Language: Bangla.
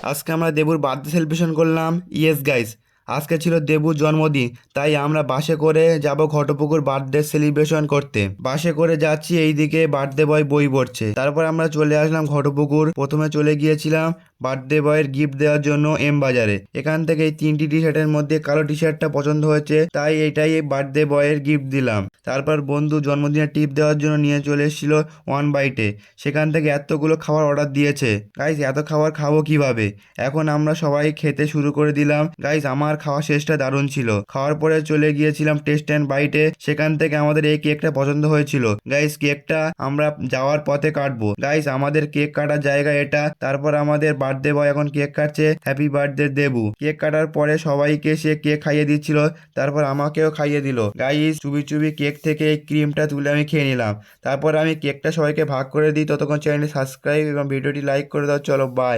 আজকে আমরা দেবুর বার্থডে সেলিব্রেশন করলাম। ইয়েস গাইস, আজকে ছিল দেবুর জন্মদিন, তাই আমরা বাসে করে যাব ঘটপুকুর বার্থডে সেলিব্রেশন করতে। বাসে করে যাচ্ছি, এইদিকে বার্থডে বয় বই পড়ছে। তারপর আমরা চলে আসলাম ঘটপুকুর। প্রথমে চলে গিয়েছিলাম বার্থডে বয়ের গিফট দেওয়ার জন্য এম বাজারে। এখান থেকে এই 3টি টি শার্টের মধ্যে কালো টি শার্টটা পছন্দ হয়েছে, তাই এটাই বার্থডে বয়ের গিফট দিলাম। তারপর বন্ধু জন্মদিনের টিপ দেওয়ার জন্য নিয়ে চলে এসেছিল ওয়ান বাইটে। সেখান থেকে এতগুলো খাবার অর্ডার দিয়েছে। গাইস, এত খাবার খাবো কিভাবে? এখন আমরা সবাই খেতে শুরু করে দিলাম। গাইস, আমার খাওয়া শেষটা দারুণ ছিল। খাওয়ার পরে চলে গিয়েছিলাম টেস্ট অ্যান্ড বাইটে। সেখান থেকে আমাদের এই কেকটা পছন্দ হয়েছিল। গাইস, কেকটা আমরা যাওয়ার পথে কাটবো। গাইস, আমাদের কেক কাটার জায়গা এটা। তারপর আমাদের বার্থডে বয় এখন কেক কাটছে। Happy birthday Debu. কেক কাটার পরে সবাইকে সে কেক খাইয়ে দিচ্ছিল। তারপর আমাকেও খাইয়ে দিল। গাইস, চুবি চুবি কেক থেকে এই ক্রিমটা তুলে আমি খেয়ে নিলাম। তারপর আমি কেকটা সবাইকে ভাগ করে দিই। ততক্ষণ চ্যানেলটি সাবস্ক্রাইব এবং ভিডিওটি লাইক করে দাও। চলো বাই।